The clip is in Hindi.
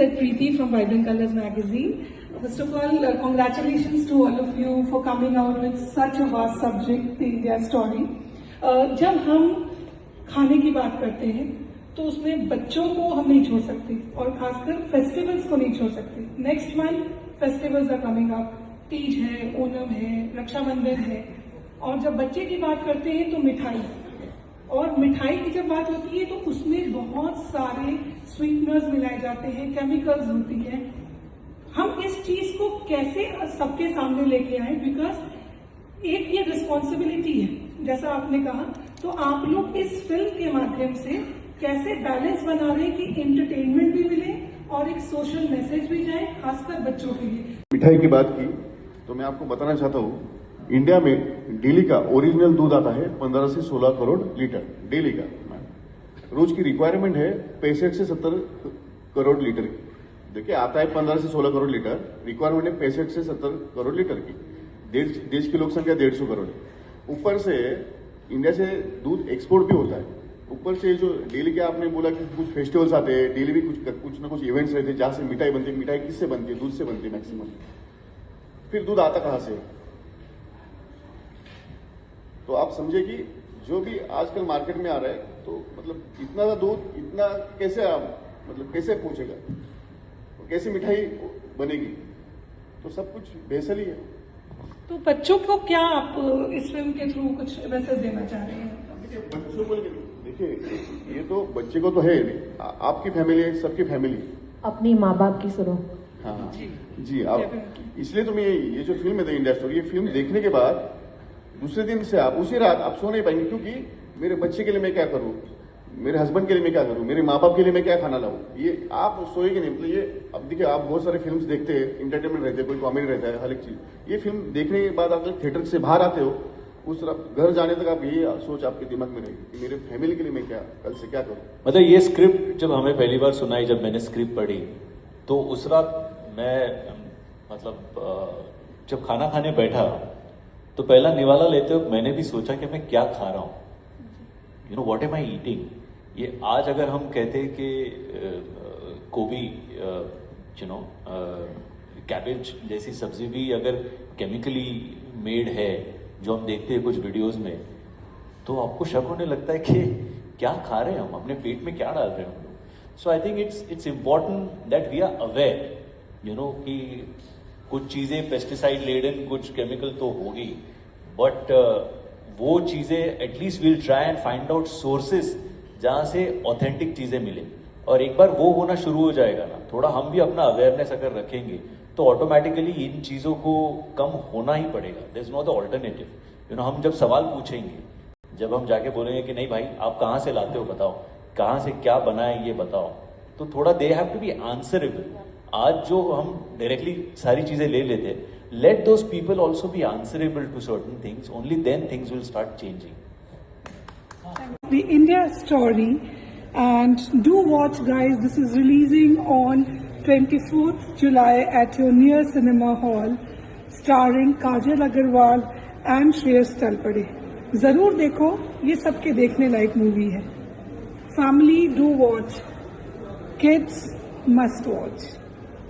said Preeti from Vibrant Colors magazine. First of all, congratulations to all of you for coming out with such a vast subject, the India story. जब हम खाने की बात करते हैं तो उसमें बच्चों को हम नहीं छोड़ सकते और खासकर फेस्टिवल्स को नहीं छोड़ सकते. Next month festivals are coming up. Teej है, ओणम है, रक्षाबंधन है. और जब बच्चे की बात करते हैं तो मिठाई, और मिठाई की जब बात होती है तो उसमें बहुत सारे स्वीटनर्स मिलाए जाते हैं, केमिकल्स होती हैं. हम इस चीज को कैसे सबके सामने लेके आए, बिकॉज एक ये रिस्पॉन्सिबिलिटी है जैसा आपने कहा. तो आप लोग इस फिल्म के माध्यम से कैसे बैलेंस बना रहे हैं कि एंटरटेनमेंट भी मिले और एक सोशल मैसेज भी जाए, खासकर बच्चों के लिए. मिठाई की बात की तो मैं आपको बताना चाहता हूँ, इंडिया में डेली का ओरिजिनल दूध आता है 15 से 16 करोड़ लीटर डेली का. रोज की रिक्वायरमेंट है 65 से 70 करोड़ लीटर की. देखिए, आता है 15 से 16 करोड़ लीटर, रिक्वायरमेंट है 65 से 70 करोड़ लीटर की. देश की लोक संख्या 150 करोड़ है. ऊपर से इंडिया से दूध एक्सपोर्ट भी होता है. ऊपर से जो डेली के आपने बोला कि कुछ फेस्टिवल्स आते हैं, डेली भी कुछ ना कुछ इवेंट्स रहते हैं जहां से मिठाई बनती है. मिठाई किससे बनती है? दूध से बनती है मैक्सिमम. फिर दूध आता कहां से? तो आप समझे कि जो भी आजकल मार्केट में आ रहा है, तो मतलब इतना दूध इतना कैसे मतलब कैसे पहुंचेगा, कैसे मिठाई बनेगी? तो सब कुछ बेसल ही है. तो बच्चों को क्या आप इस फिल्म के थ्रू कुछ मैसेज देना चाह रहे हैं? बच्चों को देखिए, ये तो बच्चे को तो है, आपकी फैमिली है, सबकी फैमिली. अपनी माँ बाप की सुनो. हाँ जी. आप इसलिए तो मैं ये जो फिल्म है द इंडिया स्टोरी, ये फिल्म देखने के बाद दूसरे दिन से आप उसी रात आप सो नहीं पाएंगे, क्योंकि मेरे बच्चे के लिए मैं क्या करूं, मेरे हस्बैंड के लिए मैं क्या करूं, मेरे माँ बाप के लिए मैं क्या खाना लाऊं, ये आप सोएंगे नहीं. मतलब ये अब देखिए, आप बहुत सारे फिल्म्स देखते हैं, इंटरटेनमेंट रहते हैं, कोई कॉमेडी रहता है, हर एक चीज. ये फिल्म देखने के बाद आप थिएटर से बाहर आते हो, उस तरफ घर जाने तक आप ये सोच आपके दिमाग में रहेगी कि मेरे फैमिली के लिए मैं क्या कल से क्या करूं. मतलब ये स्क्रिप्ट जब हमें पहली बार सुनाई, जब मैंने स्क्रिप्ट पढ़ी, तो उस रात मैं मतलब जब खाना खाने बैठा तो पहला निवाला लेते वक्त मैंने भी सोचा कि मैं क्या खा रहा हूँ, you know what am I eating. ये आज अगर हम कहते हैं कि गोभी, यू नो कैबेज जैसी सब्जी भी अगर केमिकली मेड है, जो हम देखते हैं कुछ वीडियोस में, तो आपको शक होने लगता है कि क्या खा रहे हैं हम, अपने पेट में क्या डाल रहे हैं हम लोग. So I think it's important that we are aware, you know, कि कुछ चीजें पेस्टिसाइड लेडन, कुछ केमिकल तो होगी, बट वो चीजें at least will try and find out sources जहां से ऑथेंटिक चीजें मिले. और एक बार वो होना शुरू हो जाएगा ना, थोड़ा हम भी अपना अवेयरनेस अगर रखेंगे, तो ऑटोमेटिकली इन चीजों को कम होना ही पड़ेगा. There is no the alternative. You know, हम जब सवाल पूछेंगे, जब हम जाके बोलेंगे कि नहीं भाई आप कहाँ से लाते हो बताओ, कहाँ से क्या बना है ये बताओ, तो थोड़ा they have to be answerable. आज जो हम डायरेक्टली सारी चीजें ले लेते, let those people also be answerable to certain things, only then things will start changing. The India story, and do watch guys, this is releasing on 24th July at your near cinema hall, starring Kajal Agarwal and Shreyas Talpade. जरूर देखो, ये सबके देखने लायक मूवी है. Family do watch, kids must watch.